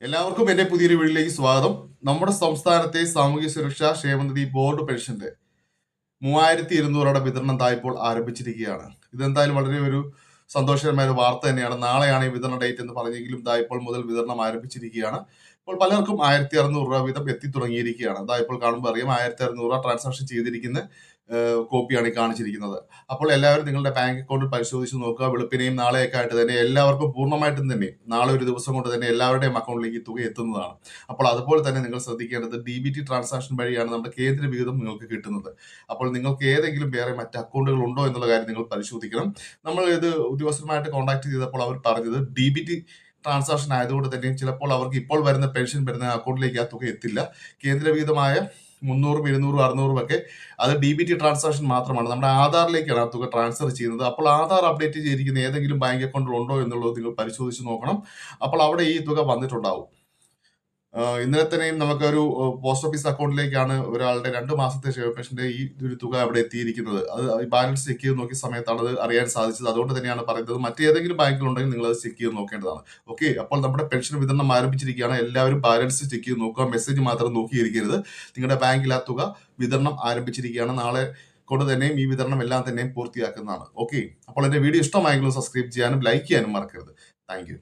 എല്ലാവർക്കും എന്റെ പുതിയൊരു വീഡിയോയിലേക്ക് സ്വാഗതം. നമ്മുടെ സംസ്ഥാനത്തെ സാമൂഹ്യ സുരക്ഷാ ക്ഷേമനിധി ബോർഡ് പെൻഷന്റെ 3200 വിതരണം ഇപ്പോൾ ആരംഭിച്ചിരിക്കുകയാണ്. ഇതെന്തായാലും വളരെ ഒരു സന്തോഷകരമായ ഒരു വാർത്ത തന്നെയാണ്. നാളെയാണ് ഈ വിതരണ ഡേറ്റ് എന്ന് പറഞ്ഞെങ്കിലും ഇപ്പോൾ മുതൽ വിതരണം ആരംഭിച്ചിരിക്കുകയാണ്. ഇപ്പോൾ പലർക്കും 1600 വീതം എത്തി തുടങ്ങിയിരിക്കുകയാണ്. ഇപ്പോൾ കാണുമ്പോൾ അറിയാം 1600 ട്രാൻസാക്ഷൻ ചെയ്തിരിക്കുന്ന കോപ്പിയാണ് ഈ കാണിച്ചിരിക്കുന്നത്. അപ്പോൾ എല്ലാവരും നിങ്ങളുടെ ബാങ്ക് അക്കൗണ്ടിൽ പരിശോധിച്ച് നോക്കുക. വെളുപ്പിനെയും നാളെയൊക്കെ ആയിട്ട് തന്നെ എല്ലാവർക്കും പൂർണ്ണമായിട്ടും തന്നെ നാളെ ഒരു ദിവസം കൊണ്ട് തന്നെ എല്ലാവരുടെയും അക്കൗണ്ടിലേക്ക് ഈ തുക എത്തുന്നതാണ്. അപ്പോൾ അതുപോലെ തന്നെ നിങ്ങൾ ശ്രദ്ധിക്കേണ്ടത് DBT ട്രാൻസാക്ഷൻ വഴിയാണ് നമ്മുടെ കേന്ദ്ര വിഹിതം നിങ്ങൾക്ക് കിട്ടുന്നത്. അപ്പോൾ നിങ്ങൾക്ക് ഏതെങ്കിലും വേറെ മറ്റ് അക്കൗണ്ടുകൾ ഉണ്ടോ എന്നുള്ള കാര്യം നിങ്ങൾ പരിശോധിക്കണം. നമ്മൾ ഇത് ഉദ്യോഗസ്ഥരുമായിട്ട് കോൺടാക്ട് ചെയ്തപ്പോൾ അവർ പറഞ്ഞത് DBT ട്രാൻസാക്ഷൻ ആയതുകൊണ്ട് തന്നെ ചിലപ്പോൾ അവർക്ക് ഇപ്പോൾ വരുന്ന പെൻഷൻ വരുന്ന അക്കൗണ്ടിലേക്ക് ആ തുക എത്തില്ല. കേന്ദ്ര വിഹിതമായ 300, 200, 600 ഒക്കെ അത് DBT ട്രാൻസാക്ഷൻ മാത്രമാണ്. നമ്മുടെ ആധാറിലേക്കാണ് ആ തുക ട്രാൻസ്ഫർ ചെയ്യുന്നത്. അപ്പോൾ ആധാർ അപ്ഡേറ്റ് ചെയ്തിരിക്കുന്ന ഏതെങ്കിലും ബാങ്ക് അക്കൗണ്ടിൽ ഉണ്ടോ എന്നുള്ളത് നിങ്ങൾ പരിശോധിച്ച് നോക്കണം. അപ്പോൾ അവിടെ ഈ തുക വന്നിട്ടുണ്ടാവും. ഇന്നലെ തന്നെയും നമുക്കൊരു പോസ്റ്റ് ഓഫീസ് അക്കൗണ്ടിലേക്കാണ് ഒരാളുടെ 2 മാസത്തെ ക്ഷേമ പെൻഷന്റെ ഈ ഒരു തുക അവിടെ എത്തിയിരിക്കുന്നത്. അത് ബാലൻസ് ചെക്ക് ചെയ്ത് നോക്കിയ സമയത്താണ് അത് അറിയാൻ സാധിച്ചത്. അതുകൊണ്ട് തന്നെയാണ് പറയുന്നത് മറ്റേതെങ്കിലും ബാങ്കിലുണ്ടെങ്കിൽ നിങ്ങൾ അത് ചെക്ക് ചെയ്ത് നോക്കേണ്ടതാണ്. ഓക്കെ, അപ്പോൾ നമ്മുടെ പെൻഷൻ വിതരണം ആരംഭിച്ചിരിക്കുകയാണ്. എല്ലാവരും ബാലൻസ് ചെക്ക് ചെയ്ത് നോക്കുക. മെസ്സേജ് മാത്രം നോക്കിയിരിക്കരുത്. നിങ്ങളുടെ ബാങ്കിൽ ആ തുക വിതരണം ആരംഭിച്ചിരിക്കുകയാണ്. നാളെ കൊണ്ട് തന്നെയും ഈ വിതരണം എല്ലാം തന്നെയും പൂർത്തിയാക്കുന്നതാണ്. ഓക്കെ, അപ്പോൾ എന്റെ വീഡിയോ ഇഷ്ടമായെങ്കിലും സബ്സ്ക്രൈബ് ചെയ്യാനും ലൈക്ക് ചെയ്യാനും മറക്കരുത്. Thank you.